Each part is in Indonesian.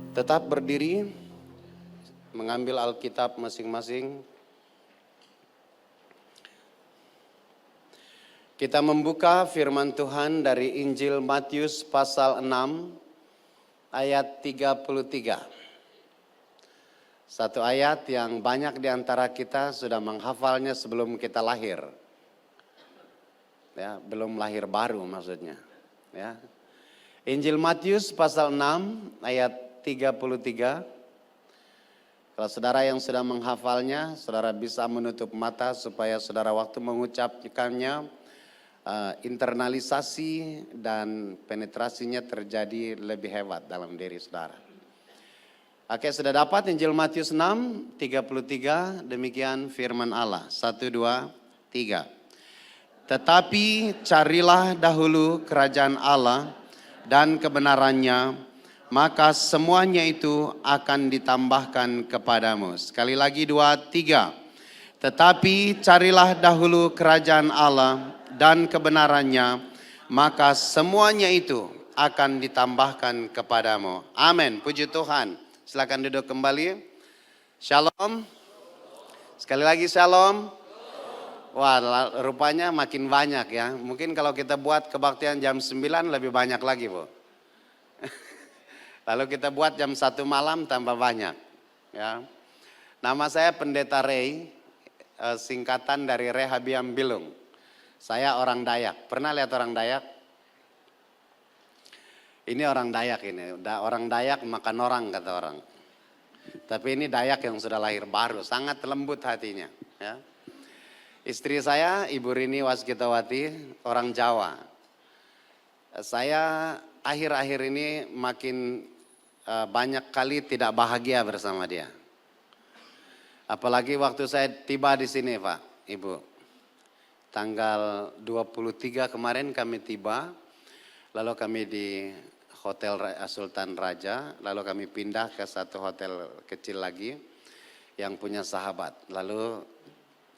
Tetap berdiri, mengambil Alkitab masing-masing. Kita membuka firman Tuhan dari Injil Matius pasal 6 ayat 33. Satu ayat yang banyak di antara kita sudah menghafalnya sebelum kita lahir. Ya, belum lahir baru maksudnya. Ya. Injil Matius pasal 6 ayat 33. Kalau saudara yang sudah menghafalnya, saudara bisa menutup mata supaya saudara waktu mengucapkannya internalisasi dan penetrasinya terjadi lebih hebat dalam diri saudara. Oke, sudah dapat Injil Matius 6, 33, demikian firman Allah. 1, 2, 3. Tetapi carilah dahulu kerajaan Allah dan kebenarannya, maka semuanya itu akan ditambahkan kepadamu. Sekali lagi 2, 3. Tetapi carilah dahulu kerajaan Allah dan kebenarannya, maka semuanya itu akan ditambahkan kepadamu. Amin. Puji Tuhan. Silakan duduk kembali. Shalom. Sekali lagi shalom. Wah, rupanya makin banyak ya. Mungkin kalau kita buat kebaktian jam 9 lebih banyak lagi, Bu. Lalu kita buat jam 1 malam tambah banyak. Ya. Nama saya Pendeta Ray, singkatan dari Rehabiam Bilung. Saya orang Dayak. Pernah lihat orang Dayak? Ini orang Dayak ini. Orang Dayak makan orang kata orang. Tapi ini Dayak yang sudah lahir baru. Sangat lembut hatinya. Ya. Istri saya, Ibu Rini Waskitawati, orang Jawa. Saya akhir-akhir ini makin banyak kali tidak bahagia bersama dia. Apalagi waktu saya tiba di sini, Pak, Ibu. Tanggal 23 kemarin kami tiba, lalu kami di Hotel Sultan Raja, lalu kami pindah ke satu hotel kecil lagi yang punya sahabat. Lalu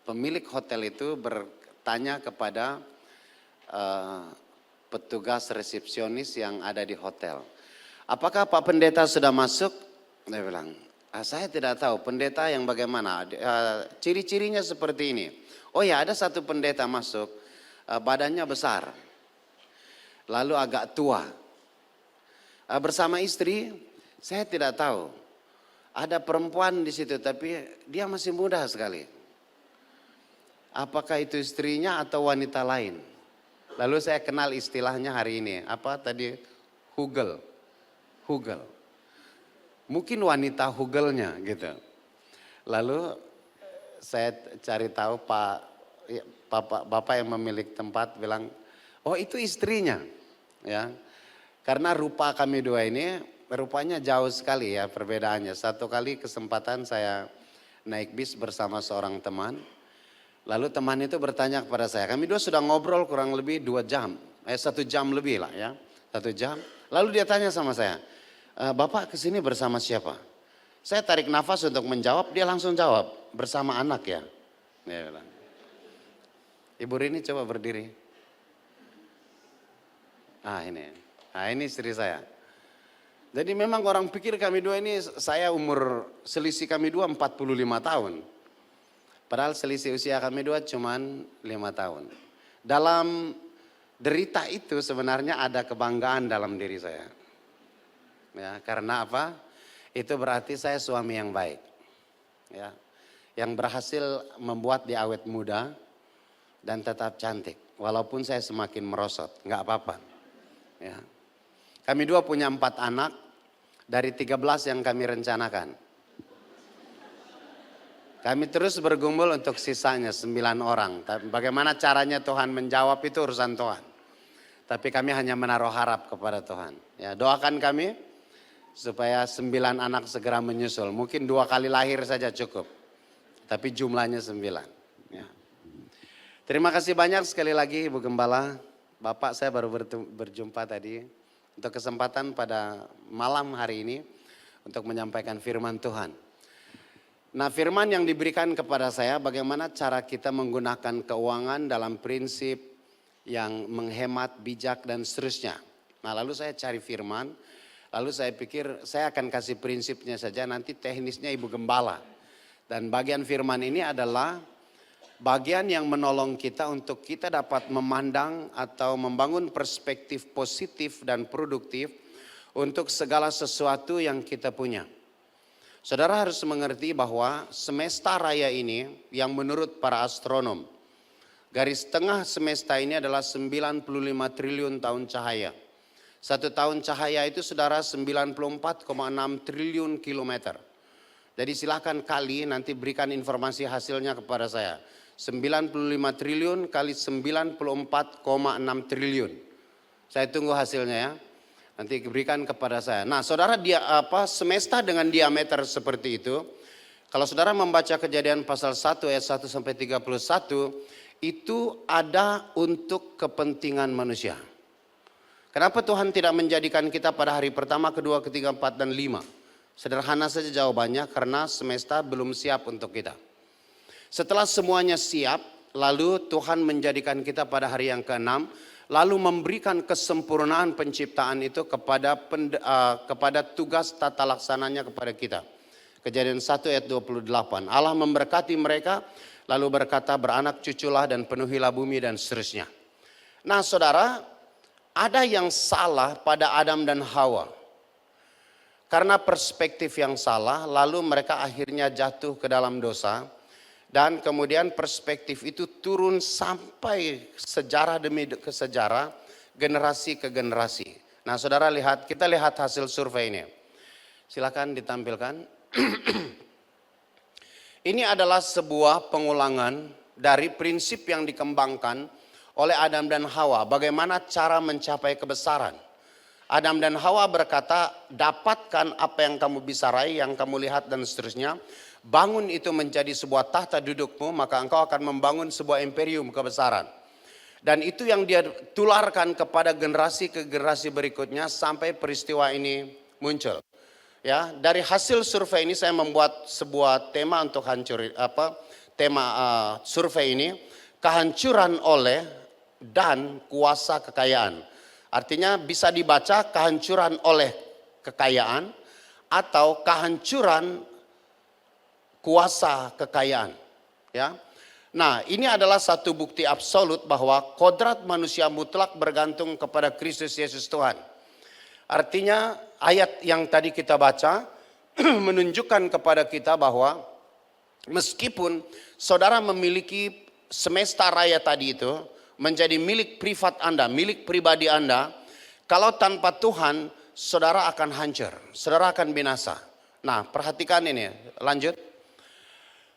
pemilik hotel itu bertanya kepada petugas resepsionis yang ada di hotel, apakah Pak Pendeta sudah masuk? Dia bilang, saya tidak tahu, pendeta yang bagaimana, ciri-cirinya seperti ini. Oh ya, ada satu pendeta masuk, badannya besar, lalu agak tua. Bersama istri, saya tidak tahu. Ada perempuan di situ, tapi dia masih muda sekali. Apakah itu istrinya atau wanita lain? Lalu saya kenal istilahnya hari ini, apa tadi? Hugel. Mungkin wanita hugelnya gitu. Lalu saya cari tahu bapak yang memiliki tempat bilang, oh itu istrinya, ya. Karena rupa kami dua ini rupanya jauh sekali ya perbedaannya. Satu kali kesempatan saya naik bis bersama seorang teman, lalu teman itu bertanya kepada saya, kami dua sudah ngobrol kurang lebih 2 jam, 1 jam lebih lah ya, 1 jam. Lalu dia tanya sama saya, Bapak kesini bersama siapa? Saya tarik nafas untuk menjawab, dia langsung jawab, bersama anak ya. Dia bilang. Ibu Rini coba berdiri. Ini istri saya. Jadi memang orang pikir kami dua ini, saya umur selisih kami dua 45 tahun. Padahal selisih usia kami dua cuman 5 tahun. Dalam derita itu sebenarnya ada kebanggaan dalam diri saya. Ya, karena apa? Itu berarti saya suami yang baik. Ya, yang berhasil membuat dia awet muda dan tetap cantik. Walaupun saya semakin merosot, nggak apa-apa. Ya. Kami dua punya 4 anak dari 13 yang kami rencanakan. Kami terus bergumul untuk sisanya 9 orang. Bagaimana caranya Tuhan menjawab itu urusan Tuhan. Tapi kami hanya menaruh harap kepada Tuhan. Ya, doakan kami supaya 9 anak segera menyusul. Mungkin 2 kali lahir saja cukup. Tapi jumlahnya 9. Ya. Terima kasih banyak sekali lagi Ibu Gembala. Bapak saya baru berjumpa tadi. Untuk kesempatan pada malam hari ini. Untuk menyampaikan firman Tuhan. Nah, firman yang diberikan kepada saya bagaimana cara kita menggunakan keuangan dalam prinsip yang menghemat, bijak dan seterusnya. Nah, lalu saya cari firman Lalu saya pikir saya akan kasih prinsipnya saja, nanti teknisnya Ibu Gembala. Dan bagian firman ini adalah bagian yang menolong kita untuk kita dapat memandang atau membangun perspektif positif dan produktif untuk segala sesuatu yang kita punya. Saudara harus mengerti bahwa semesta raya ini yang menurut para astronom, garis tengah semesta ini adalah 95 triliun tahun cahaya. Satu tahun cahaya itu saudara 94,6 triliun kilometer. Jadi silakan kali nanti berikan informasi hasilnya kepada saya. 95 triliun kali 94,6 triliun. Saya tunggu hasilnya ya. Nanti berikan kepada saya. Nah saudara, semesta dengan diameter seperti itu. Kalau saudara membaca Kejadian pasal 1 ayat 1 sampai 31. Itu ada untuk kepentingan manusia. Kenapa Tuhan tidak menjadikan kita pada hari pertama, kedua, ketiga, empat, dan 5? Sederhana saja jawabannya, karena semesta belum siap untuk kita. Setelah semuanya siap, lalu Tuhan menjadikan kita pada hari yang ke-6, lalu memberikan kesempurnaan penciptaan itu kepada tugas tata laksananya kepada kita. Kejadian 1 ayat 28. Allah memberkati mereka, lalu berkata, beranak cuculah dan penuhilah bumi dan seterusnya. Nah saudara, ada yang salah pada Adam dan Hawa. Karena perspektif yang salah, lalu mereka akhirnya jatuh ke dalam dosa. Dan kemudian perspektif itu turun sampai sejarah demi sejarah, generasi ke generasi. Nah saudara lihat, kita lihat hasil survei ini. Silakan ditampilkan. Ini adalah sebuah pengulangan dari prinsip yang dikembangkan oleh Adam dan Hawa, bagaimana cara mencapai kebesaran. Adam dan Hawa berkata, dapatkan apa yang kamu bisa raih, yang kamu lihat dan seterusnya. Bangun itu menjadi sebuah tahta dudukmu, maka engkau akan membangun sebuah imperium kebesaran. Dan itu yang dia tularkan kepada generasi ke generasi berikutnya sampai peristiwa ini muncul. Ya, dari hasil survei ini saya membuat sebuah tema untuk survei ini, kehancuran oleh dan kuasa kekayaan. Artinya bisa dibaca kehancuran oleh kekayaan atau kehancuran kuasa kekayaan. Ya. Nah ini adalah satu bukti absolut bahwa kodrat manusia mutlak bergantung kepada Kristus Yesus Tuhan. Artinya ayat yang tadi kita baca menunjukkan kepada kita bahwa meskipun saudara memiliki semesta raya tadi itu, menjadi milik privat Anda, milik pribadi Anda, kalau tanpa Tuhan, saudara akan hancur, saudara akan binasa. Nah, perhatikan ini, lanjut.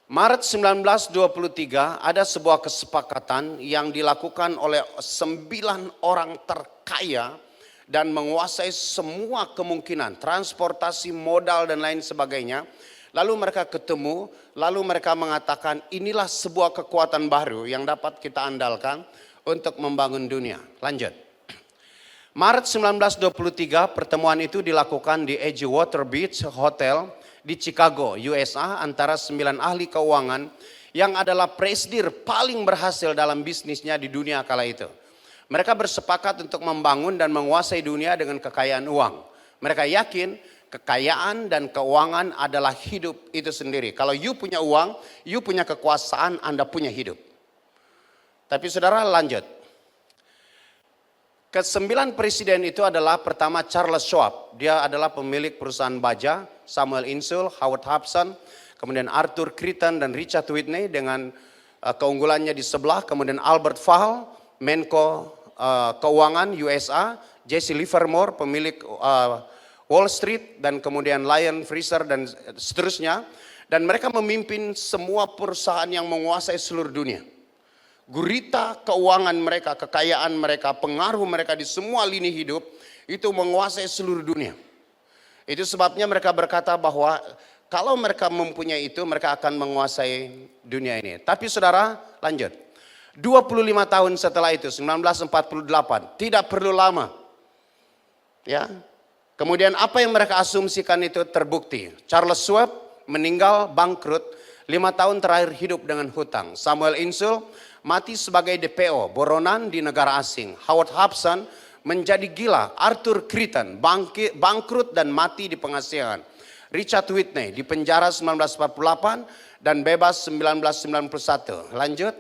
Maret 1923 ada sebuah kesepakatan yang dilakukan oleh 9 orang terkaya dan menguasai semua kemungkinan, transportasi, modal dan lain sebagainya. Lalu mereka ketemu, lalu mereka mengatakan inilah sebuah kekuatan baru yang dapat kita andalkan untuk membangun dunia. Lanjut. Maret 1923 pertemuan itu dilakukan di Edgewater Beach Hotel di Chicago, USA antara 9 ahli keuangan yang adalah presidir paling berhasil dalam bisnisnya di dunia kala itu. Mereka bersepakat untuk membangun dan menguasai dunia dengan kekayaan uang. Mereka yakin kekayaan dan keuangan adalah hidup itu sendiri. Kalau you punya uang, you punya kekuasaan, Anda punya hidup. Tapi saudara lanjut. Ke-9 presiden itu adalah pertama Charles Schwab. Dia adalah pemilik perusahaan baja, Samuel Insull, Howard Hudson, kemudian Arthur Crichton dan Richard Whitney dengan keunggulannya di sebelah. Kemudian Albert Fahl, Menko Keuangan USA, Jesse Livermore, pemilik Wall Street, dan kemudian Lion Fraser dan seterusnya. Dan mereka memimpin semua perusahaan yang menguasai seluruh dunia. Gurita keuangan mereka, kekayaan mereka, pengaruh mereka di semua lini hidup itu menguasai seluruh dunia. Itu sebabnya mereka berkata bahwa kalau mereka mempunyai itu, mereka akan menguasai dunia ini. Tapi saudara, lanjut. 25 tahun setelah itu, 1948, tidak perlu lama. Ya. Kemudian apa yang mereka asumsikan itu terbukti. Charles Schwab meninggal bangkrut, 5 tahun terakhir hidup dengan hutang. Samuel Insull mati sebagai DPO, buronan di negara asing. Howard Hudson menjadi gila. Arthur Crichton bangkrut dan mati di pengasihan. Richard Whitney di penjara 1948 dan bebas 1991. Lanjut.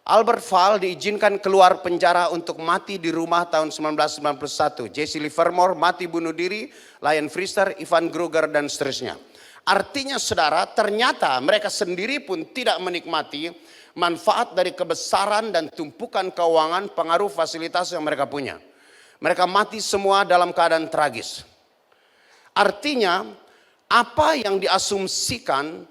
Albert Fall diizinkan keluar penjara untuk mati di rumah tahun 1991. Jesse Livermore mati bunuh diri, Lion Freester, Ivan Kruger dan seterusnya. Artinya saudara, ternyata mereka sendiri pun tidak menikmati manfaat dari kebesaran dan tumpukan keuangan pengaruh fasilitas yang mereka punya. Mereka mati semua dalam keadaan tragis. Artinya, apa yang diasumsikan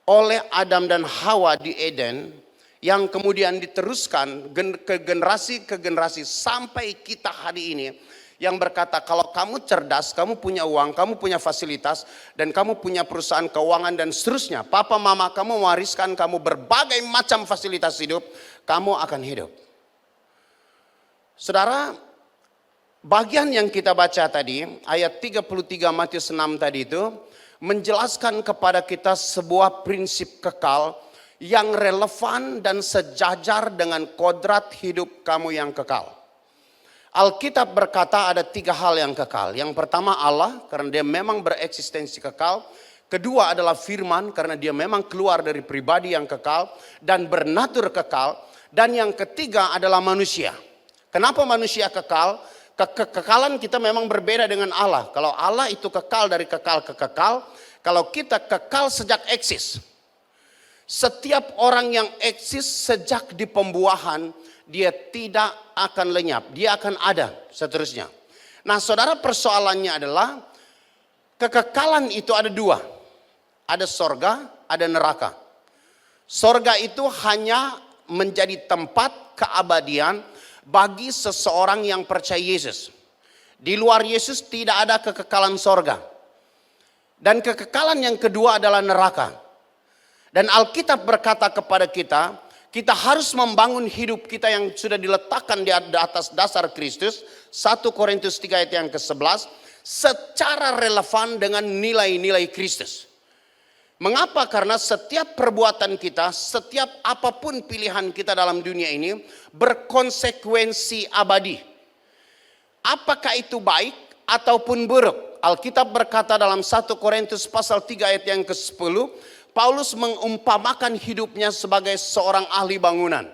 oleh Adam dan Hawa di Eden, yang kemudian diteruskan ke generasi sampai kita hari ini, yang berkata kalau kamu cerdas, kamu punya uang, kamu punya fasilitas, dan kamu punya perusahaan keuangan dan seterusnya, papa mama kamu mewariskan kamu berbagai macam fasilitas hidup, kamu akan hidup. Saudara, bagian yang kita baca tadi, ayat 33 Matius 6 tadi itu, menjelaskan kepada kita sebuah prinsip kekal yang relevan dan sejajar dengan kodrat hidup kamu yang kekal. Alkitab berkata ada 3 hal yang kekal. Yang pertama Allah, karena dia memang bereksistensi kekal. Kedua adalah firman, karena dia memang keluar dari pribadi yang kekal dan bernatur kekal. Dan yang ketiga adalah manusia. Kenapa manusia kekal? Kekekalan kita memang berbeda dengan Allah. Kalau Allah itu kekal dari kekal ke kekal, kalau kita kekal sejak eksis. Setiap orang yang eksis sejak di pembuahan, dia tidak akan lenyap, dia akan ada seterusnya. Nah saudara, persoalannya adalah kekekalan itu ada 2. Ada sorga, ada neraka. Sorga itu hanya menjadi tempat keabadian bagi seseorang yang percaya Yesus. Di luar Yesus tidak ada kekekalan sorga. Dan kekekalan yang kedua adalah neraka. Dan Alkitab berkata kepada kita, kita harus membangun hidup kita yang sudah diletakkan di atas dasar Kristus. 1 Korintus 3 ayat yang ke-11, secara relevan dengan nilai-nilai Kristus. Mengapa? Karena setiap perbuatan kita, setiap apapun pilihan kita dalam dunia ini berkonsekuensi abadi. Apakah itu baik ataupun buruk? Alkitab berkata dalam 1 Korintus pasal 3 ayat yang ke-10, Paulus mengumpamakan hidupnya sebagai seorang ahli bangunan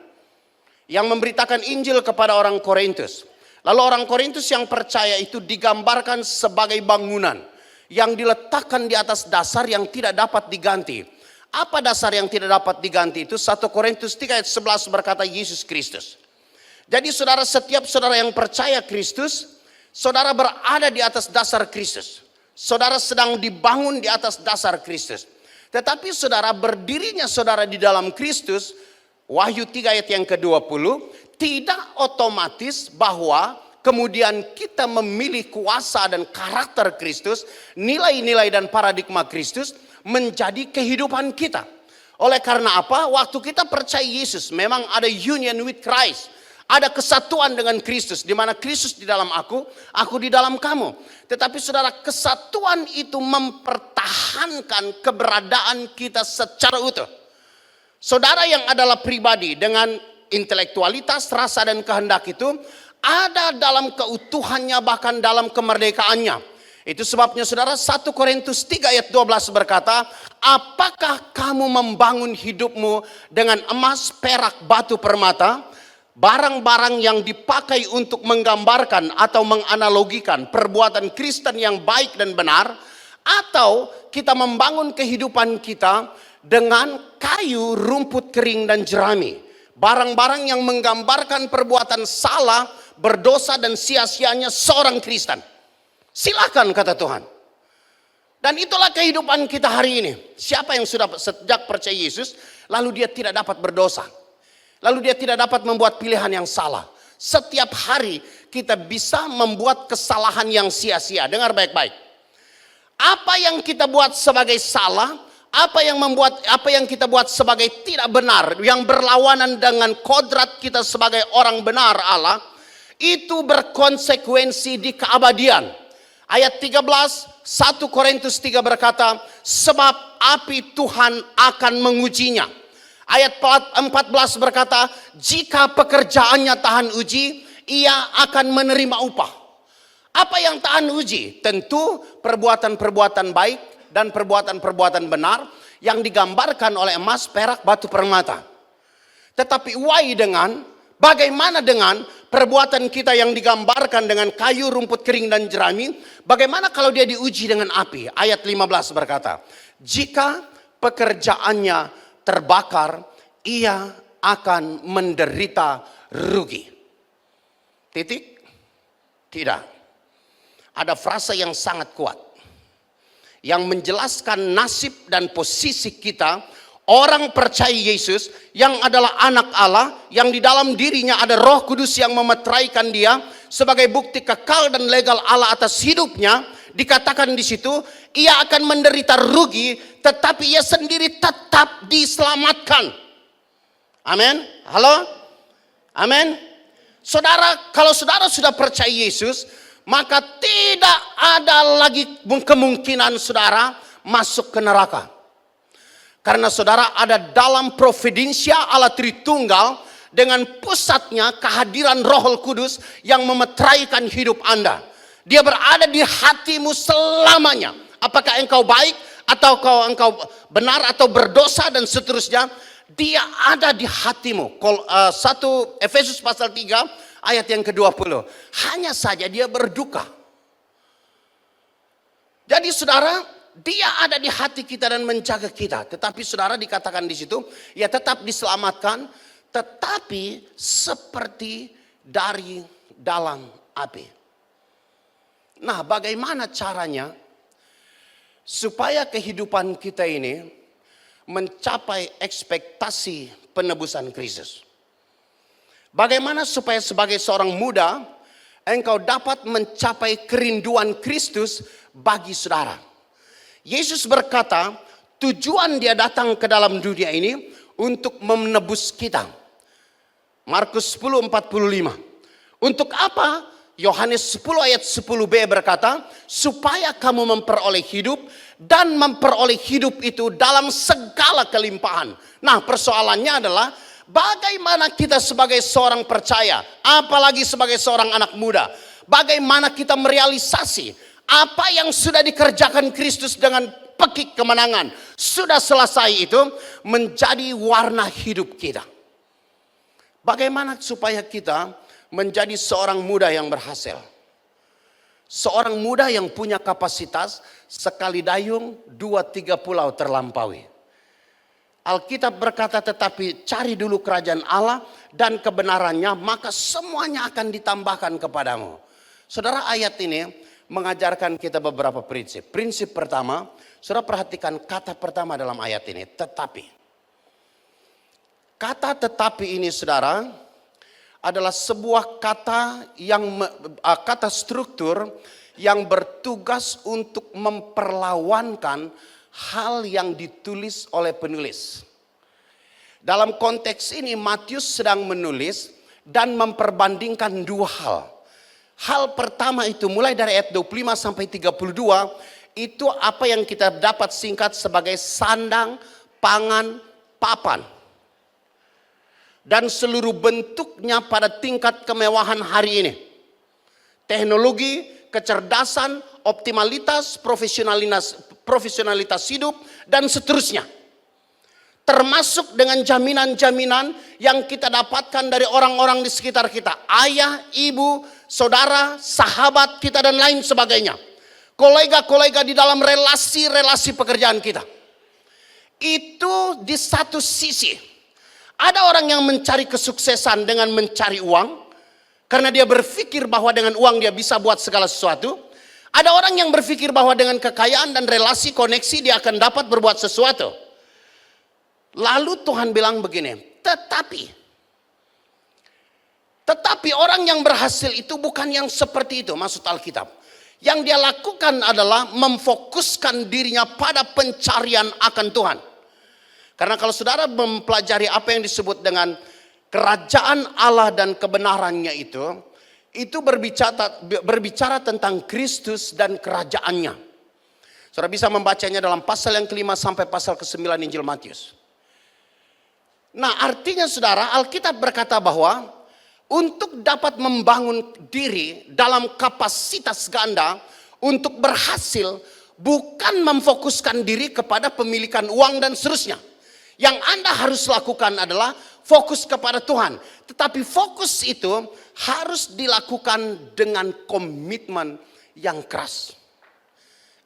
yang memberitakan Injil kepada orang Korintus. Lalu orang Korintus yang percaya itu digambarkan sebagai bangunan yang diletakkan di atas dasar yang tidak dapat diganti. Apa dasar yang tidak dapat diganti itu? 1 Korintus 3 ayat 11 berkata Yesus Kristus. Jadi saudara, setiap saudara yang percaya Kristus, saudara berada di atas dasar Kristus. Saudara sedang dibangun di atas dasar Kristus. Tetapi saudara, berdirinya saudara di dalam Kristus, Wahyu 3 ayat yang ke-20, tidak otomatis bahwa kemudian kita memilih kuasa dan karakter Kristus, nilai-nilai dan paradigma Kristus menjadi kehidupan kita. Oleh karena apa? Waktu kita percaya Yesus, memang ada union with Christ. Ada kesatuan dengan Kristus, di mana Kristus di dalam aku di dalam kamu. Tetapi saudara, kesatuan itu mempertahankan keberadaan kita secara utuh. Saudara yang adalah pribadi dengan intelektualitas, rasa dan kehendak itu ada dalam keutuhannya, bahkan dalam kemerdekaannya. Itu sebabnya saudara, 1 Korintus 3 ayat 12 berkata, apakah kamu membangun hidupmu dengan emas, perak, batu permata? Barang-barang yang dipakai untuk menggambarkan atau menganalogikan perbuatan Kristen yang baik dan benar, atau kita membangun kehidupan kita dengan kayu, rumput kering dan jerami. Barang-barang yang menggambarkan perbuatan salah, berdosa dan sia-sianya seorang Kristen. Silakan kata Tuhan. Dan itulah kehidupan kita hari ini. Siapa yang sudah sejak percaya Yesus, lalu dia tidak dapat berdosa. Lalu dia tidak dapat membuat pilihan yang salah. Setiap hari kita bisa membuat kesalahan yang sia-sia. Dengar baik-baik. Apa yang kita buat sebagai salah, apa yang kita buat sebagai tidak benar, yang berlawanan dengan kodrat kita sebagai orang benar Allah, itu berkonsekuensi di keabadian. Ayat 13, 1 Korintus 3 berkata, sebab api Tuhan akan mengujinya. Ayat 14 berkata, jika pekerjaannya tahan uji, ia akan menerima upah. Apa yang tahan uji? Tentu perbuatan-perbuatan baik dan perbuatan-perbuatan benar yang digambarkan oleh emas, perak, batu permata. Tetapi bagaimana dengan perbuatan kita yang digambarkan dengan kayu, rumput kering, dan jerami? Bagaimana kalau dia diuji dengan api? Ayat 15 berkata, jika pekerjaannya terbakar, ia akan menderita rugi. Titik? Tidak. Ada frasa yang sangat kuat yang menjelaskan nasib dan posisi kita, orang percaya Yesus yang adalah anak Allah, yang di dalam dirinya ada Roh Kudus yang memeteraikan dia sebagai bukti kekal dan legal Allah atas hidupnya. Dikatakan di situ, ia akan menderita rugi, tetapi ia sendiri tetap diselamatkan. Amin. Halo? Amin. Saudara, kalau saudara sudah percaya Yesus, maka tidak ada lagi kemungkinan saudara masuk ke neraka. Karena saudara ada dalam providensia Allah Tritunggal dengan pusatnya kehadiran Roh Kudus yang memeteraikan hidup Anda. Dia berada di hatimu selamanya. Apakah engkau baik atau engkau benar atau berdosa dan seterusnya, dia ada di hatimu. 1 Efesus pasal 3 ayat yang ke-20. Hanya saja dia berduka. Jadi saudara, dia ada di hati kita dan menjaga kita. Tetapi saudara dikatakan di situ, ya tetap diselamatkan, tetapi seperti dari dalam api. Nah, bagaimana caranya supaya kehidupan kita ini mencapai ekspektasi penebusan Kristus? Bagaimana supaya sebagai seorang muda engkau dapat mencapai kerinduan Kristus bagi saudara? Yesus berkata, tujuan dia datang ke dalam dunia ini untuk menebus kita. Markus 10:45. Untuk apa? Yohanes 10 ayat 10b berkata, supaya kamu memperoleh hidup dan memperoleh hidup itu dalam segala kelimpahan. Nah, persoalannya adalah bagaimana kita sebagai seorang percaya, apalagi sebagai seorang anak muda, bagaimana kita merealisasi apa yang sudah dikerjakan Kristus dengan pekik kemenangan, sudah selesai itu menjadi warna hidup kita. Bagaimana supaya kita menjadi seorang muda yang berhasil? Seorang muda yang punya kapasitas sekali dayung 2-3 pulau terlampaui. Alkitab berkata, tetapi cari dulu kerajaan Allah dan kebenarannya, maka semuanya akan ditambahkan kepadamu. Saudara, ayat ini mengajarkan kita beberapa prinsip. Prinsip pertama, saudara perhatikan kata pertama dalam ayat ini, tetapi. Kata tetapi ini saudara adalah sebuah kata kata struktur yang bertugas untuk memperlawankan hal yang ditulis oleh penulis. Dalam konteks ini Matius sedang menulis dan memperbandingkan dua hal. Hal pertama itu mulai dari ayat 25 sampai 32 itu apa yang kita dapat singkat sebagai sandang, pangan, papan. Dan seluruh bentuknya pada tingkat kemewahan hari ini. Teknologi, kecerdasan, optimalitas, profesionalitas hidup, dan seterusnya. Termasuk dengan jaminan-jaminan yang kita dapatkan dari orang-orang di sekitar kita. Ayah, ibu, saudara, sahabat kita, dan lain sebagainya. Kolega-kolega di dalam relasi-relasi pekerjaan kita. Itu di satu sisi. Ada orang yang mencari kesuksesan dengan mencari uang. Karena dia berpikir bahwa dengan uang dia bisa buat segala sesuatu. Ada orang yang berpikir bahwa dengan kekayaan dan relasi koneksi dia akan dapat berbuat sesuatu. Lalu Tuhan bilang begini, tetapi orang yang berhasil itu bukan yang seperti itu, maksud Alkitab. Yang dia lakukan adalah memfokuskan dirinya pada pencarian akan Tuhan. Karena kalau saudara mempelajari apa yang disebut dengan kerajaan Allah dan kebenarannya itu berbicara tentang Kristus dan kerajaannya. Saudara bisa membacanya dalam pasal yang ke-5 sampai pasal ke-9 Injil Matius. Nah, artinya saudara, Alkitab berkata bahwa untuk dapat membangun diri dalam kapasitas ganda untuk berhasil, bukan memfokuskan diri kepada pemilikan uang dan seterusnya. Yang Anda harus lakukan adalah fokus kepada Tuhan. Tetapi fokus itu harus dilakukan dengan komitmen yang keras.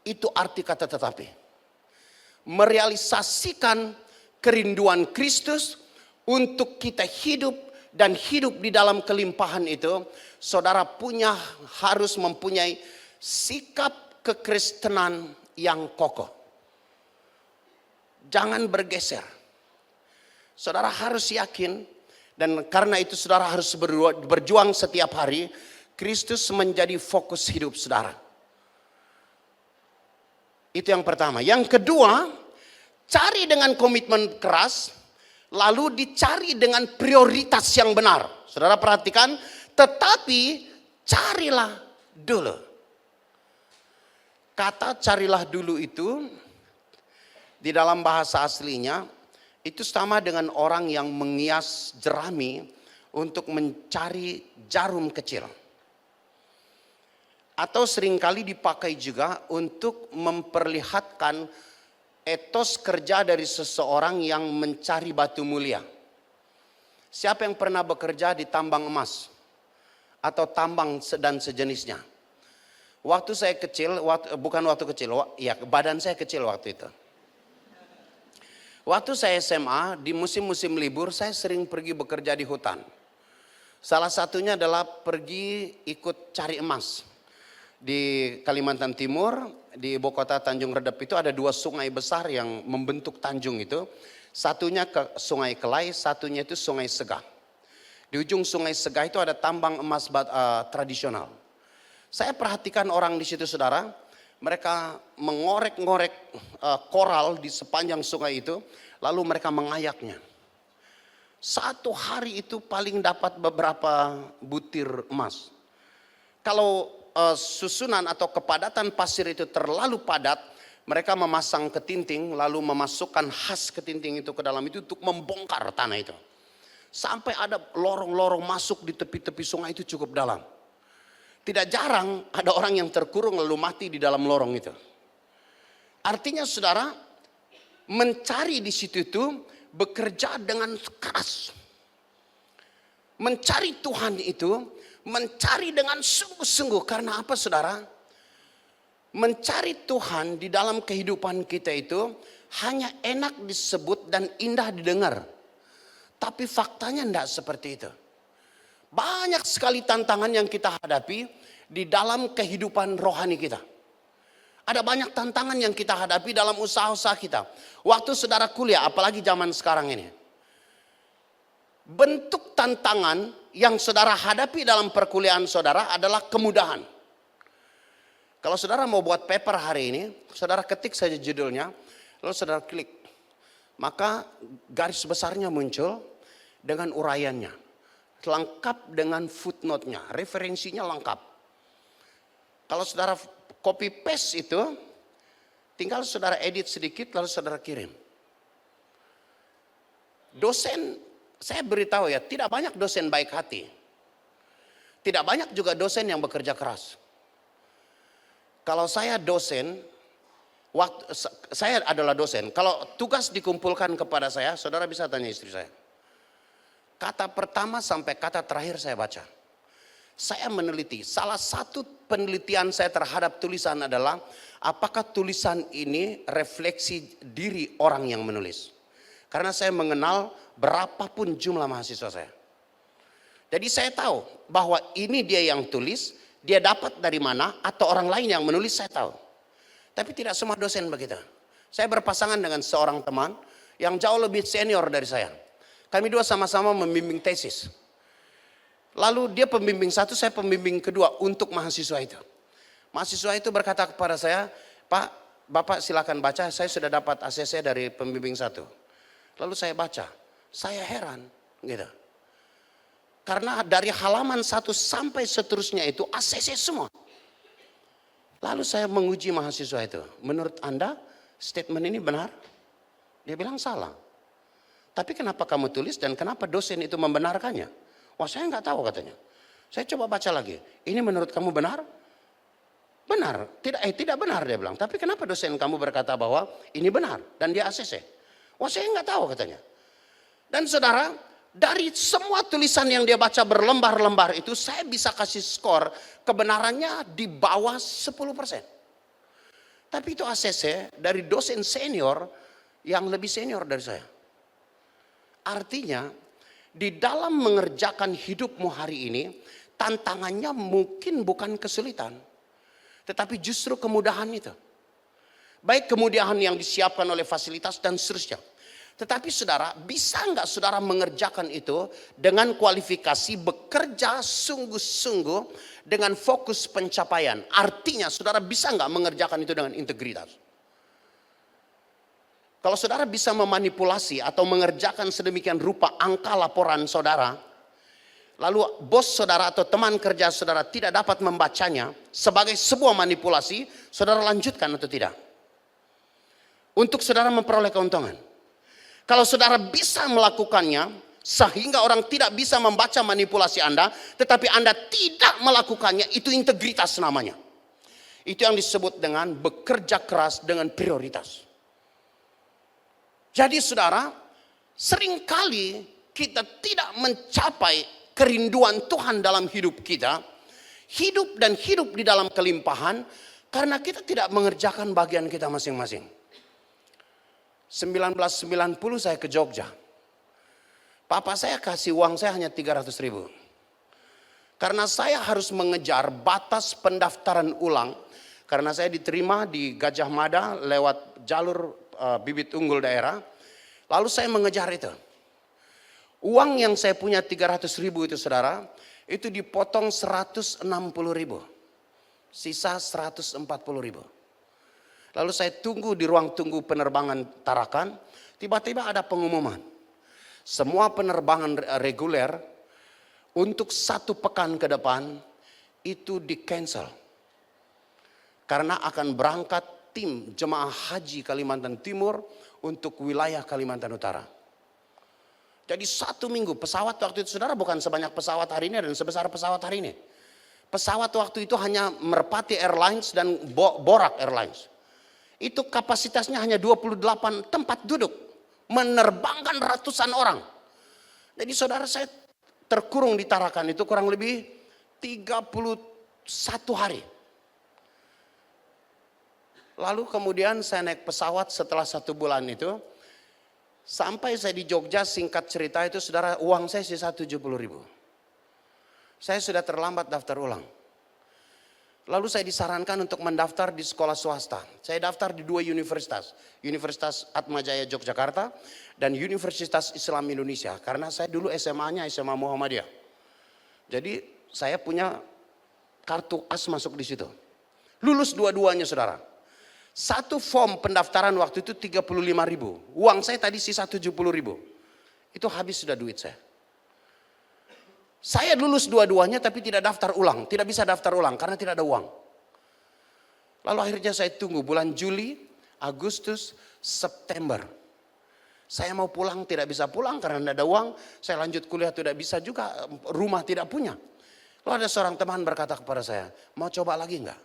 Itu arti kata tetapi. Merealisasikan kerinduan Kristus untuk kita hidup dan hidup di dalam kelimpahan itu, saudara harus mempunyai sikap kekristenan yang kokoh. Jangan bergeser. Saudara harus yakin, dan karena itu saudara harus berjuang setiap hari, Kristus menjadi fokus hidup saudara. Itu yang pertama. Yang kedua, cari dengan komitmen keras, lalu dicari dengan prioritas yang benar. Saudara perhatikan, tetapi carilah dulu. Kata carilah dulu itu di dalam bahasa aslinya itu sama dengan orang yang mengias jerami untuk mencari jarum kecil. Atau seringkali dipakai juga untuk memperlihatkan etos kerja dari seseorang yang mencari batu mulia. Siapa yang pernah bekerja di tambang emas atau tambang dan sejenisnya? Waktu saya kecil, badan saya kecil waktu itu. Waktu saya SMA, di musim-musim libur saya sering pergi bekerja di hutan. Salah satunya adalah pergi ikut cari emas. Di Kalimantan Timur, di ibu kota Tanjung Redep itu ada 2 sungai besar yang membentuk tanjung itu. Satunya ke Sungai Kelai, satunya itu Sungai Segah. Di ujung Sungai Segah itu ada tambang emas tradisional. Saya perhatikan orang di situ saudara, mereka mengorek-ngorek koral di sepanjang sungai itu, lalu mereka mengayaknya. Satu hari itu paling dapat beberapa butir emas. Kalau susunan atau kepadatan pasir itu terlalu padat, mereka memasang ketinting lalu memasukkan has ketinting itu ke dalam itu untuk membongkar tanah itu. Sampai ada lorong-lorong masuk di tepi-tepi sungai itu cukup dalam. Tidak jarang ada orang yang terkurung lalu mati di dalam lorong itu. Artinya saudara, mencari di situ itu bekerja dengan keras. Mencari Tuhan itu mencari dengan sungguh-sungguh. Karena apa saudara? Mencari Tuhan di dalam kehidupan kita itu hanya enak disebut dan indah didengar. Tapi faktanya tidak seperti itu. Banyak sekali tantangan yang kita hadapi di dalam kehidupan rohani kita. Ada banyak tantangan yang kita hadapi dalam usaha-usaha kita. Waktu saudara kuliah, apalagi zaman sekarang ini. Bentuk tantangan yang saudara hadapi dalam perkuliahan saudara adalah kemudahan. Kalau saudara mau buat paper hari ini, saudara ketik saja judulnya, lalu saudara klik. Maka garis besarnya muncul dengan uraiannya. Lengkap dengan footnote-nya, referensinya lengkap. Kalau saudara copy paste itu, tinggal saudara edit sedikit lalu saudara kirim. Dosen, saya beritahu ya, tidak banyak dosen baik hati. Tidak banyak juga dosen yang bekerja keras. Kalau saya dosen, saya adalah dosen. Kalau tugas dikumpulkan kepada saya, saudara bisa tanya istri saya. Kata pertama sampai kata terakhir saya baca. Saya meneliti. Salah satu penelitian saya terhadap tulisan adalah apakah tulisan ini refleksi diri orang yang menulis. Karena saya mengenal berapapun jumlah mahasiswa saya. Jadi saya tahu bahwa ini dia yang tulis, dia dapat dari mana atau orang lain yang menulis saya tahu. Tapi tidak semua dosen begitu. Saya berpasangan dengan seorang teman yang jauh lebih senior dari saya. Kami dua sama-sama membimbing tesis. Lalu dia pembimbing satu, saya pembimbing kedua untuk mahasiswa itu. Mahasiswa itu berkata kepada saya, Pak, Bapak silakan baca, saya sudah dapat ACC dari pembimbing satu. Lalu saya baca, saya heran gitu. Karena dari halaman 1 sampai seterusnya itu ACC semua. Lalu saya menguji mahasiswa itu, menurut Anda statement ini benar? Dia bilang salah. Tapi kenapa kamu tulis dan kenapa dosen itu membenarkannya? Wah, saya nggak tahu katanya. Saya coba baca lagi. Ini menurut kamu benar? Benar. Tidak benar dia bilang. Tapi kenapa dosen kamu berkata bahwa ini benar dan dia ACC? Wah, saya nggak tahu katanya. Dan saudara, dari semua tulisan yang dia baca berlembar-lembar itu, saya bisa kasih skor kebenarannya di bawah 10%. Tapi itu ACC dari dosen senior yang lebih senior dari saya. Artinya, di dalam mengerjakan hidupmu hari ini, tantangannya mungkin bukan kesulitan, tetapi justru kemudahan itu. Baik kemudahan yang disiapkan oleh fasilitas dan seterusnya. Tetapi saudara, bisa enggak saudara mengerjakan itu dengan kualifikasi bekerja sungguh-sungguh dengan fokus pencapaian? Artinya saudara bisa enggak mengerjakan itu dengan integritas? Kalau saudara bisa memanipulasi atau mengerjakan sedemikian rupa angka laporan saudara, lalu bos saudara atau teman kerja saudara tidak dapat membacanya sebagai sebuah manipulasi, saudara lanjutkan atau tidak? Untuk saudara memperoleh keuntungan. Kalau saudara bisa melakukannya sehingga orang tidak bisa membaca manipulasi Anda, tetapi Anda tidak melakukannya, itu integritas namanya. Itu yang disebut dengan bekerja keras dengan prioritas. Jadi saudara, seringkali kita tidak mencapai kerinduan Tuhan dalam hidup kita, hidup di dalam kelimpahan, karena kita tidak mengerjakan bagian kita masing-masing. 1990 saya ke Jogja. Papa saya kasih uang saya hanya 300.000. Karena saya harus mengejar batas pendaftaran ulang. Karena saya diterima di Gajah Mada lewat jalur bibit unggul daerah. Lalu saya mengejar itu. Uang yang saya punya 300.000 itu saudara, itu dipotong 160.000. Sisa 140.000. Lalu saya tunggu di ruang tunggu penerbangan Tarakan, tiba-tiba ada pengumuman. Semua penerbangan reguler untuk 1 pekan ke depan itu di-cancel. Karena akan berangkat tim jemaah haji Kalimantan Timur untuk wilayah Kalimantan Utara. Jadi 1 minggu pesawat waktu itu saudara bukan sebanyak pesawat hari ini dan sebesar pesawat hari ini. Pesawat waktu itu hanya Merpati Airlines dan Borak Airlines. Itu kapasitasnya hanya 28 tempat duduk. Menerbangkan ratusan orang. Jadi saudara saya terkurung di Tarakan itu kurang lebih 31 hari. Lalu kemudian saya naik pesawat setelah 1 bulan itu. Sampai saya di Jogja, singkat cerita itu saudara, uang saya sisa 70.000. Saya sudah terlambat daftar ulang. Lalu saya disarankan untuk mendaftar di sekolah swasta. Saya daftar di 2 universitas. Universitas Atmajaya Yogyakarta dan Universitas Islam Indonesia. Karena saya dulu SMA-nya SMA Muhammadiyah. Jadi saya punya kartu as masuk di situ. Lulus dua-duanya saudara. 1 form pendaftaran waktu itu 35.000. Uang saya tadi sisa 70.000. Itu habis sudah duit saya. Saya lulus dua-duanya tapi tidak daftar ulang. Tidak bisa daftar ulang karena tidak ada uang. Lalu akhirnya saya tunggu bulan Juli, Agustus, September. Saya mau pulang tidak bisa pulang karena tidak ada uang. Saya lanjut kuliah tidak bisa juga, rumah tidak punya. Lalu ada seorang teman berkata kepada saya, mau coba lagi enggak?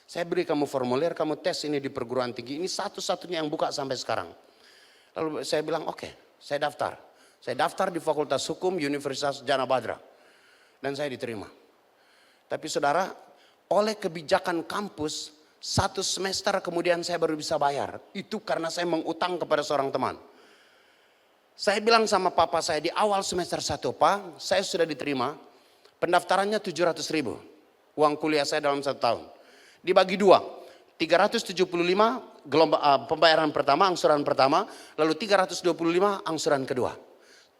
Saya beri kamu formulir, kamu tes ini di perguruan tinggi. Ini satu-satunya yang buka sampai sekarang. Lalu saya bilang oke, saya daftar. Saya daftar di Fakultas Hukum Universitas Jana Badra. Dan saya diterima. Tapi saudara, oleh kebijakan kampus, 1 semester kemudian saya baru bisa bayar. Itu karena saya mengutang kepada seorang teman. Saya bilang sama papa saya di awal semester 1, Pak, saya sudah diterima. Pendaftarannya 700.000. Uang kuliah saya dalam 1 tahun. Dibagi 2. 375 pembayaran pertama, angsuran pertama. Lalu 325 angsuran kedua.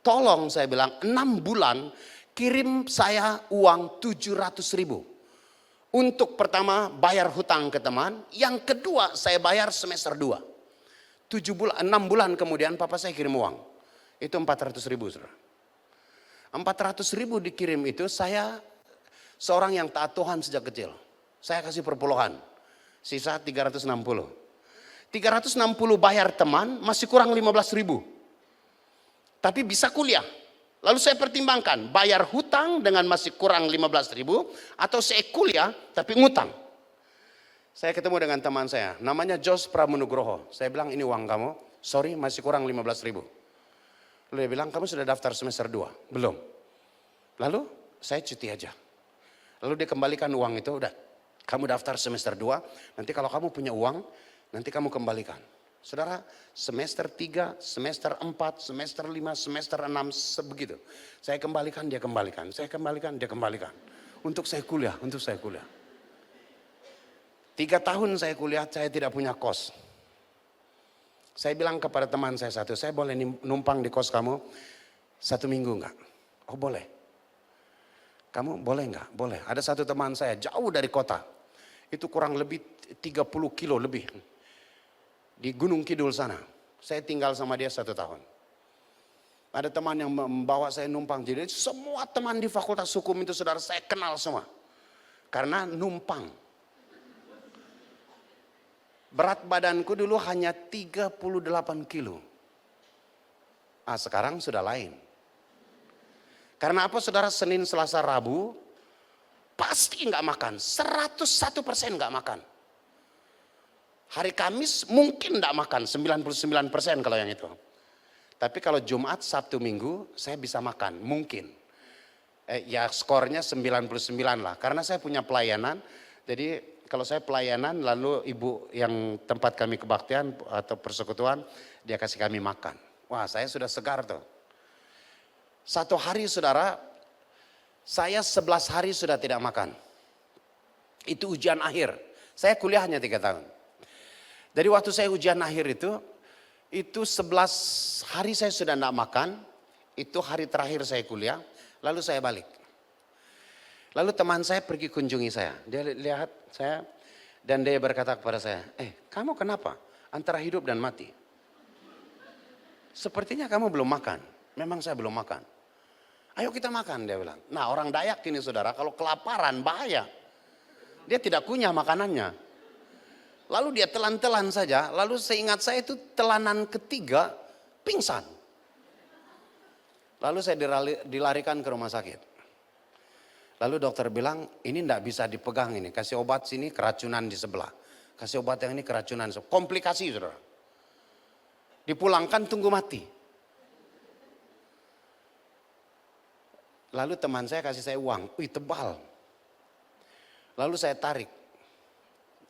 Tolong saya bilang 6 bulan kirim saya uang 700.000. Untuk pertama bayar hutang ke teman. Yang kedua saya bayar semester 2. 6 bulan kemudian papa saya kirim uang. Itu 400.000 saudara. 400.000 dikirim itu saya seorang yang taat Tuhan sejak kecil. Saya kasih perpuluhan. Sisa 360. 360 bayar teman masih kurang 15.000. Tapi bisa kuliah. Lalu saya pertimbangkan, bayar hutang dengan masih kurang 15.000 atau saya kuliah tapi ngutang. Saya ketemu dengan teman saya, namanya Jos Pramunugroho. Saya bilang, ini uang kamu, sorry masih kurang 15.000. Lalu dia bilang, kamu sudah daftar semester 2? Belum. Lalu saya cuti aja. Lalu dia kembalikan uang itu, udah kamu daftar semester 2, nanti kalau kamu punya uang, nanti kamu kembalikan. Saudara, semester 3, semester 4, semester 5, semester 6, sebegitu. Saya kembalikan, dia kembalikan. Saya kembalikan, dia kembalikan. Untuk saya kuliah, untuk saya kuliah. 3 tahun saya kuliah, saya tidak punya kos. Saya bilang kepada teman saya satu, saya boleh numpang di kos kamu 1 minggu enggak? Oh boleh. Kamu boleh enggak? Boleh. Ada satu teman saya jauh dari kota. Itu kurang lebih 30 kilo lebih. Di Gunung Kidul sana. Saya tinggal sama dia 1 tahun. Ada teman yang membawa saya numpang. Jadi semua teman di fakultas hukum itu saudara saya kenal semua. Karena numpang. Berat badanku dulu hanya 38 kilo. Sekarang sudah lain. Karena apa saudara, Senin, Selasa, Rabu pasti nggak makan. 101% nggak makan. Hari Kamis mungkin tidak makan, 99% kalau yang itu. Tapi kalau Jumat, Sabtu, Minggu saya bisa makan, mungkin. Ya skornya 99 lah, karena saya punya pelayanan. Jadi kalau saya pelayanan lalu ibu yang tempat kami kebaktian atau persekutuan, dia kasih kami makan. Wah saya sudah segar tuh. 1 hari saudara, saya 11 hari sudah tidak makan. Itu ujian akhir, saya kuliah hanya 3 tahun. Dari waktu saya ujian akhir itu 11 hari saya sudah tidak makan, itu hari terakhir saya kuliah, lalu saya balik. Lalu teman saya pergi kunjungi saya, dia lihat saya dan dia berkata kepada saya, kamu kenapa? Antara hidup dan mati. Sepertinya kamu belum makan. Memang saya belum makan. Ayo kita makan, dia bilang. Nah orang Dayak ini saudara, kalau kelaparan bahaya. Dia tidak kunyah makanannya. Lalu dia telan-telan saja, lalu seingat saya itu telanan ketiga pingsan. Lalu saya dilarikan ke rumah sakit. Lalu dokter bilang, ini tidak bisa dipegang ini, kasih obat sini keracunan di sebelah. Kasih obat yang ini keracunan, komplikasi saudara. Dipulangkan tunggu mati. Lalu teman saya kasih saya uang, tebal. Lalu saya tarik,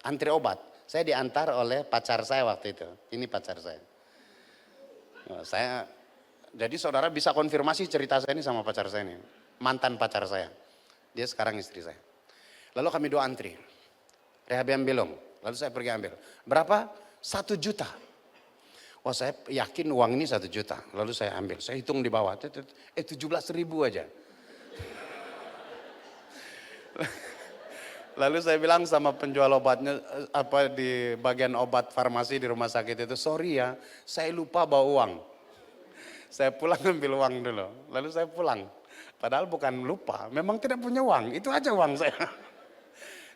antri obat. Saya diantar oleh pacar saya waktu itu. Ini pacar saya. Jadi saudara bisa konfirmasi cerita saya ini sama pacar saya ini. Mantan pacar saya. Dia sekarang istri saya. Lalu kami 2 antri. Rehabian Belong. Lalu saya pergi ambil. Berapa? 1 juta. Wah saya yakin uang ini 1 juta. Lalu saya ambil. Saya hitung di bawah. 17.000 aja. Lalu saya bilang sama penjual obatnya, di bagian obat farmasi di rumah sakit itu, sorry ya, saya lupa bawa uang. Saya pulang ambil uang dulu, lalu saya pulang. Padahal bukan lupa, memang tidak punya uang, itu aja uang saya.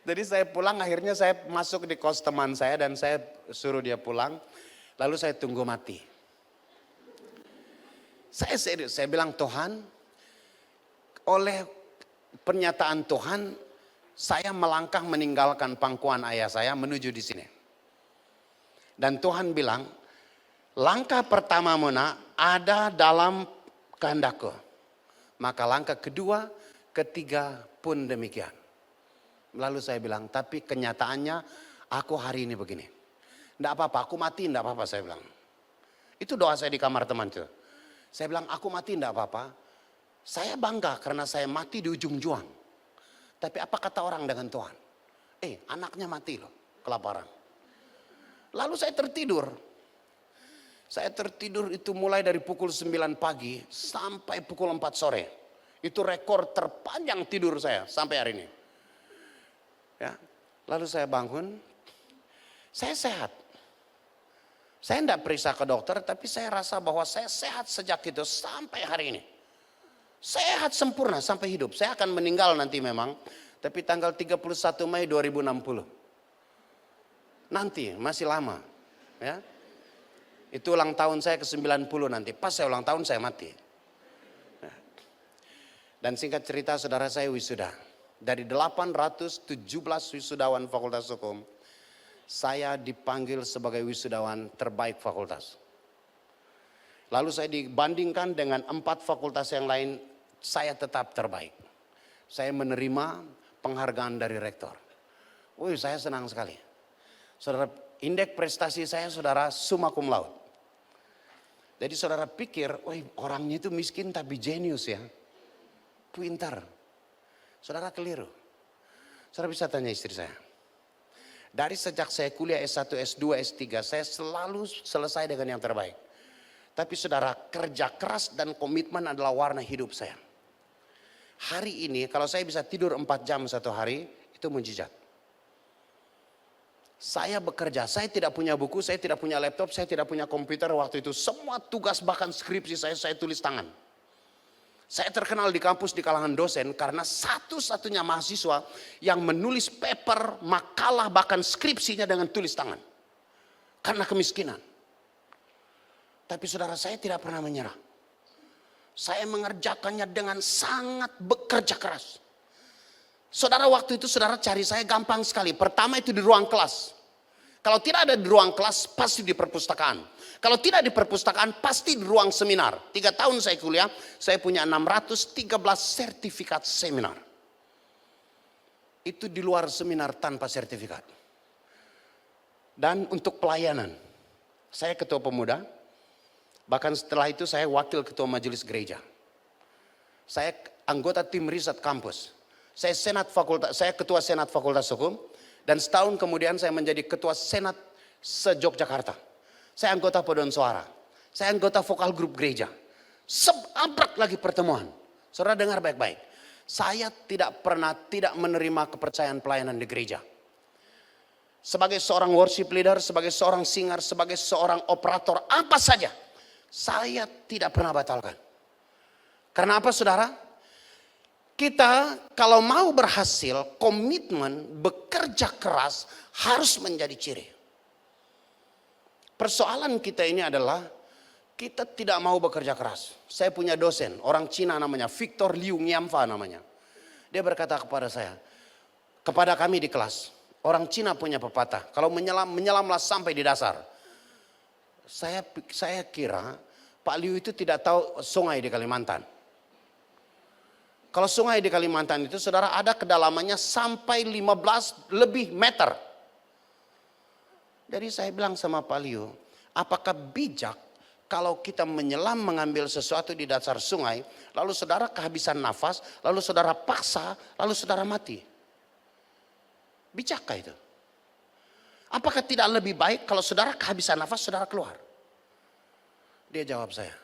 Jadi saya pulang, akhirnya saya masuk di kos teman saya dan saya suruh dia pulang, lalu saya tunggu mati. Saya serius, saya bilang Tuhan, oleh pernyataan Tuhan, saya melangkah meninggalkan pangkuan ayah saya menuju di sini. Dan Tuhan bilang, langkah pertama Mona ada dalam kehendakku. Maka langkah kedua, ketiga pun demikian. Lalu saya bilang, tapi kenyataannya aku hari ini begini. Tidak apa-apa, aku mati tidak apa-apa saya bilang. Itu doa saya di kamar teman itu. Saya bilang, aku mati tidak apa-apa. Saya bangga karena saya mati di ujung juang. Tapi apa kata orang dengan Tuhan? Anaknya mati loh, kelaparan. Lalu saya tertidur. Saya tertidur itu mulai dari pukul 9 pagi sampai pukul 4 sore. Itu rekor terpanjang tidur saya sampai hari ini. Ya. Lalu saya bangun, saya sehat. Saya tidak periksa ke dokter, tapi saya rasa bahwa saya sehat sejak itu sampai hari ini. Sehat sempurna sampai hidup. Saya akan meninggal nanti memang, tapi tanggal 31 Mei 2060. Nanti masih lama, ya. Itu ulang tahun saya ke-90 nanti. Pas saya ulang tahun saya mati. Dan singkat cerita saudara, saya wisuda. Dari 817 wisudawan Fakultas Hukum, saya dipanggil sebagai wisudawan terbaik fakultas. Lalu saya dibandingkan dengan 4 fakultas yang lain, saya tetap terbaik. Saya menerima penghargaan dari rektor. Wih, saya senang sekali. Saudara, indeks prestasi saya saudara summa cum laude. Jadi saudara pikir, wih orangnya itu miskin tapi jenius ya. Pintar. Saudara keliru. Saudara bisa tanya istri saya. Dari sejak saya kuliah S1, S2, S3, saya selalu selesai dengan yang terbaik. Tapi saudara, kerja keras dan komitmen adalah warna hidup saya. Hari ini kalau saya bisa tidur 4 jam satu hari, itu mujizat. Saya bekerja, saya tidak punya buku, saya tidak punya laptop, saya tidak punya komputer waktu itu. Semua tugas bahkan skripsi saya tulis tangan. Saya terkenal di kampus di kalangan dosen karena satu-satunya mahasiswa yang menulis paper, makalah, bahkan skripsinya dengan tulis tangan. Karena kemiskinan. Tapi saudara, saya tidak pernah menyerah. Saya mengerjakannya dengan sangat bekerja keras. Saudara, waktu itu saudara cari saya gampang sekali. Pertama itu di ruang kelas. Kalau tidak ada di ruang kelas, pasti di perpustakaan. Kalau tidak di perpustakaan, pasti di ruang seminar. 3 tahun saya kuliah, saya punya 613 sertifikat seminar. Itu di luar seminar tanpa sertifikat. Dan untuk pelayanan, saya ketua pemuda. Bahkan setelah itu saya wakil ketua majelis gereja. Saya anggota tim riset kampus. Saya ketua senat Fakultas Hukum. Dan setahun kemudian saya menjadi ketua senat se-Yogyakarta. Saya anggota paduan suara. Saya anggota vokal grup gereja. Seabrak lagi pertemuan. Saudara dengar baik-baik. Saya tidak pernah tidak menerima kepercayaan pelayanan di gereja. Sebagai seorang worship leader, sebagai seorang singer, sebagai seorang operator, apa saja. Saya tidak pernah batalkan. Karena apa saudara? Kita kalau mau berhasil, komitmen, bekerja keras harus menjadi ciri. Persoalan kita ini adalah kita tidak mau bekerja keras. Saya punya dosen, orang Cina namanya Victor Liu Ngiamfa namanya. Dia berkata kepada saya, kepada kami di kelas, orang Cina punya pepatah, kalau menyelamlah sampai di dasar. Saya kira Pak Liu itu tidak tahu sungai di Kalimantan. Kalau sungai di Kalimantan itu saudara ada kedalamannya sampai 15 lebih meter. Jadi saya bilang sama Pak Liu, apakah bijak kalau kita menyelam mengambil sesuatu di dasar sungai, lalu saudara kehabisan nafas, lalu saudara paksa, lalu saudara mati? Bijakkah itu? Apakah tidak lebih baik kalau saudara kehabisan nafas, saudara keluar? Dia jawab saya,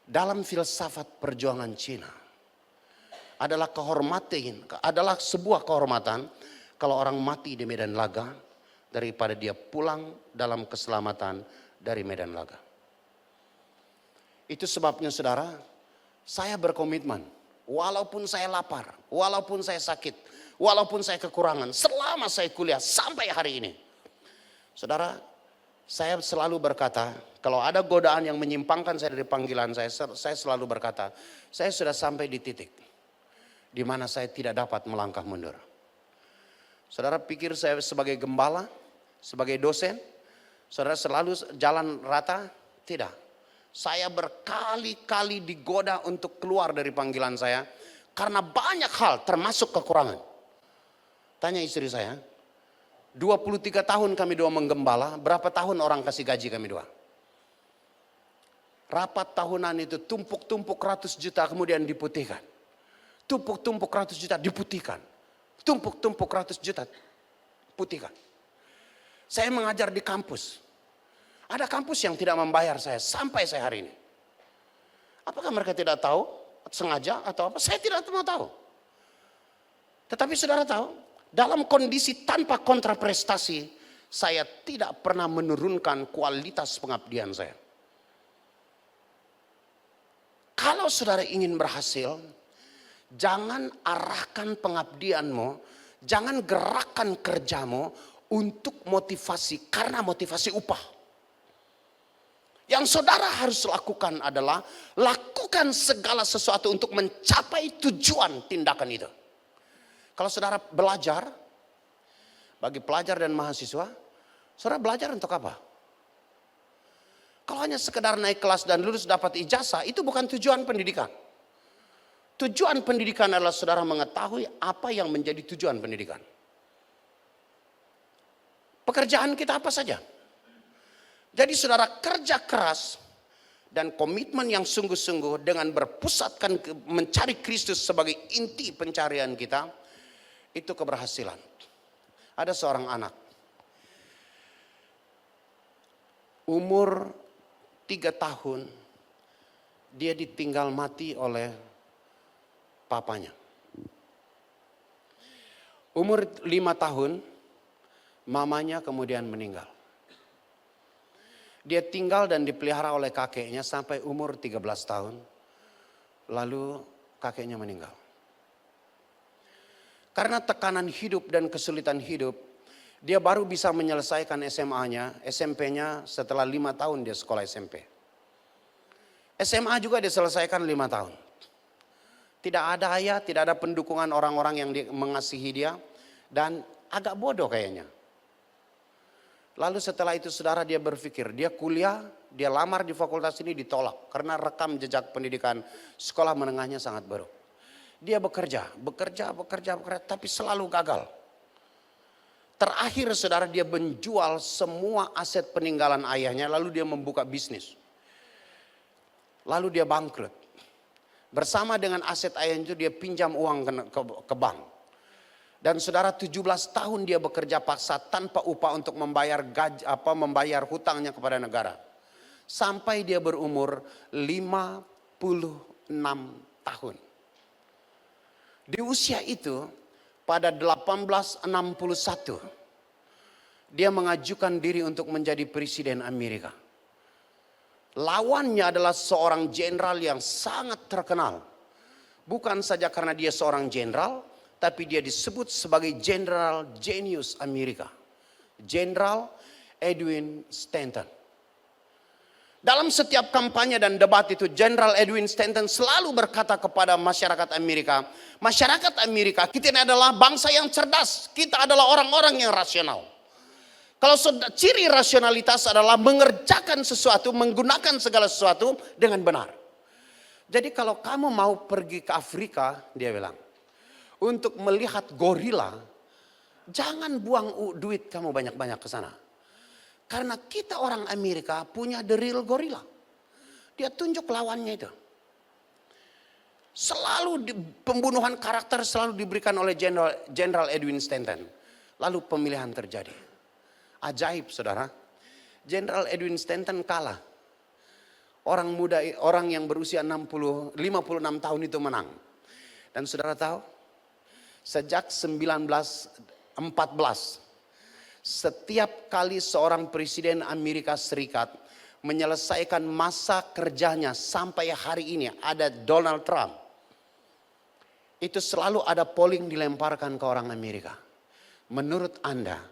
dalam filsafat perjuangan Cina, adalah sebuah kehormatan kalau orang mati di medan laga daripada dia pulang dalam keselamatan dari medan laga. Itu sebabnya saudara, saya berkomitmen walaupun saya lapar, walaupun saya sakit, walaupun saya kekurangan, selama saya kuliah sampai hari ini. Saudara, saya selalu berkata, kalau ada godaan yang menyimpangkan saya dari panggilan saya selalu berkata, saya sudah sampai di titik di mana saya tidak dapat melangkah mundur. Saudara pikir saya sebagai gembala, sebagai dosen, saudara selalu jalan rata? Tidak. Saya berkali-kali digoda untuk keluar dari panggilan saya karena banyak hal termasuk kekurangan. Tanya istri saya, 23 tahun kami dua menggembala, berapa tahun orang kasih gaji kami dua? Rapat tahunan itu tumpuk-tumpuk ratus juta kemudian diputihkan. Tumpuk-tumpuk ratus juta diputihkan. Tumpuk-tumpuk ratus juta putihkan. Saya mengajar di kampus. Ada kampus yang tidak membayar saya sampai saya hari ini. Apakah mereka tidak tahu sengaja atau apa? Saya tidak mau tahu. Tetapi saudara tahu, dalam kondisi tanpa kontraprestasi, saya tidak pernah menurunkan kualitas pengabdian saya. Kalau saudara ingin berhasil, jangan arahkan pengabdianmu, jangan gerakan kerjamu untuk motivasi, karena motivasi upah. Yang saudara harus lakukan adalah lakukan segala sesuatu untuk mencapai tujuan tindakan itu. Kalau saudara belajar, bagi pelajar dan mahasiswa, saudara belajar untuk apa? Kalau hanya sekedar naik kelas dan lulus dapat ijazah, itu bukan tujuan pendidikan. Tujuan pendidikan adalah saudara mengetahui apa yang menjadi tujuan pendidikan. Pekerjaan kita apa saja. Jadi saudara kerja keras dan komitmen yang sungguh-sungguh dengan berpusatkan mencari Kristus sebagai inti pencarian kita, itu keberhasilan. Ada seorang anak, umur 3 tahun, dia ditinggal mati oleh papanya. Umur 5 tahun, mamanya kemudian meninggal. Dia tinggal dan dipelihara oleh kakeknya sampai umur 13 tahun. Lalu kakeknya meninggal. Karena tekanan hidup dan kesulitan hidup, dia baru bisa menyelesaikan SMA-nya, SMP-nya setelah 5 tahun dia sekolah SMP. SMA juga dia selesaikan 5 tahun. Tidak ada ayah, tidak ada pendukungan orang-orang yang mengasihi dia. Dan agak bodoh kayaknya. Lalu setelah itu saudara dia berpikir, dia kuliah, dia lamar di fakultas ini ditolak. Karena rekam jejak pendidikan sekolah menengahnya sangat buruk. Dia bekerja, tapi selalu gagal. Terakhir saudara dia menjual semua aset peninggalan ayahnya, lalu dia membuka bisnis. Lalu dia bangkrut. Bersama dengan aset ayahnya itu dia pinjam uang ke bank. Dan saudara 17 tahun dia bekerja paksa tanpa upah untuk membayar hutangnya kepada negara. Sampai dia berumur 56 tahun. Di usia itu pada 1861 dia mengajukan diri untuk menjadi presiden Amerika. Lawannya adalah seorang jenderal yang sangat terkenal. Bukan saja karena dia seorang jenderal, tapi dia disebut sebagai jenderal jenius Amerika. Jenderal Edwin Stanton. Dalam setiap kampanye dan debat itu, Jenderal Edwin Stanton selalu berkata kepada masyarakat Amerika, kita ini adalah bangsa yang cerdas, kita adalah orang-orang yang rasional. Kalau ciri rasionalitas adalah mengerjakan sesuatu, menggunakan segala sesuatu dengan benar. Jadi kalau kamu mau pergi ke Afrika, dia bilang, untuk melihat gorila, jangan buang duit kamu banyak-banyak ke sana. Karena kita orang Amerika punya the real gorila. Dia tunjuk lawannya itu. Selalu pembunuhan karakter selalu diberikan oleh Jenderal Edwin Stanton. Lalu pemilihan terjadi. Ajaib saudara, Jenderal Edwin Stanton kalah. Orang muda, orang yang berusia 56 tahun itu menang. Dan saudara tahu, sejak 1914, setiap kali seorang presiden Amerika Serikat menyelesaikan masa kerjanya sampai hari ini, ada Donald Trump. Itu selalu ada polling dilemparkan ke orang Amerika. Menurut Anda,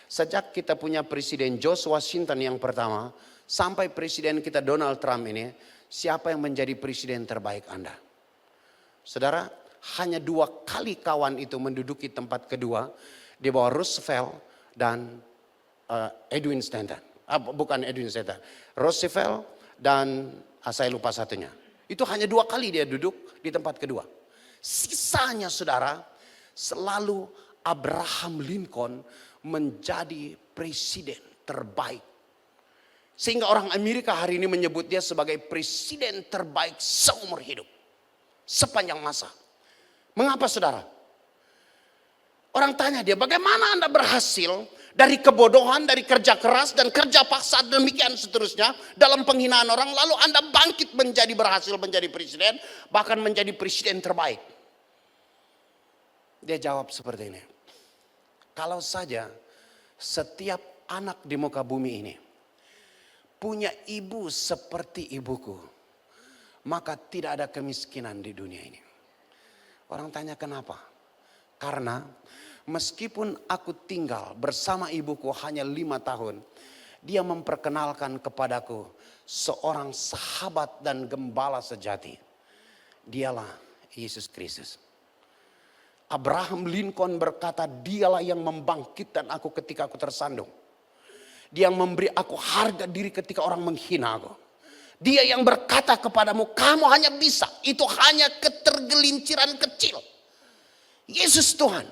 sejak kita punya Presiden George Washington yang pertama, sampai Presiden kita Donald Trump ini, siapa yang menjadi Presiden terbaik Anda? Saudara, hanya 2 kali kawan itu menduduki tempat kedua, di bawah Roosevelt dan Edwin Stanton. Bukan Edwin Stanton, Roosevelt dan saya lupa satunya. Itu hanya 2 kali dia duduk di tempat kedua. Sisanya saudara, selalu Abraham Lincoln menjadi presiden terbaik. Sehingga orang Amerika hari ini menyebut dia sebagai presiden terbaik seumur hidup. Sepanjang masa. Mengapa saudara? Orang tanya dia, bagaimana Anda berhasil dari kebodohan, dari kerja keras dan kerja paksa demikian seterusnya. Dalam penghinaan orang, lalu Anda bangkit berhasil menjadi presiden. Bahkan menjadi presiden terbaik. Dia jawab seperti ini. Kalau saja setiap anak di muka bumi ini punya ibu seperti ibuku, maka tidak ada kemiskinan di dunia ini. Orang tanya kenapa? Karena meskipun aku tinggal bersama ibuku hanya 5 tahun, Dia memperkenalkan kepadaku seorang sahabat dan gembala sejati. Dialah Yesus Kristus. Abraham Lincoln berkata, dialah yang membangkitkan aku ketika aku tersandung. Dia yang memberi aku harga diri ketika orang menghina aku. Dia yang berkata kepadamu, kamu hanya bisa, itu hanya ketergelinciran kecil. Yesus Tuhan,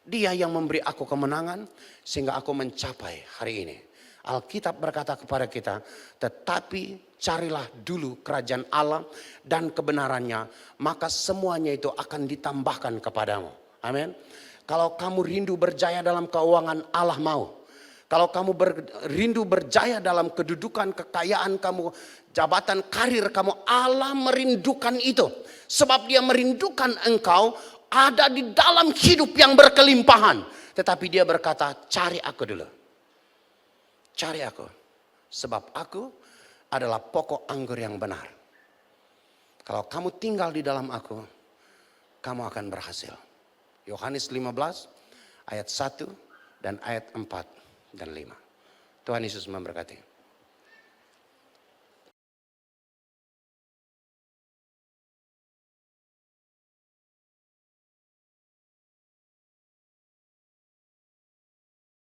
Dia yang memberi aku kemenangan sehingga aku mencapai hari ini. Alkitab berkata kepada kita, tetapi carilah dulu kerajaan Allah dan kebenarannya, maka semuanya itu akan ditambahkan kepadamu. Amin. Kalau kamu rindu berjaya dalam keuangan, Allah mau. Kalau kamu rindu berjaya dalam kedudukan, kekayaan kamu, jabatan, karir kamu, Allah merindukan itu. Sebab Dia merindukan engkau ada di dalam hidup yang berkelimpahan. Tetapi Dia berkata, cari aku dulu. Cari aku. Sebab aku adalah pokok anggur yang benar. Kalau kamu tinggal di dalam aku, kamu akan berhasil. Yohanes 15 ayat 1 dan ayat 4 dan 5. Tuhan Yesus memberkati.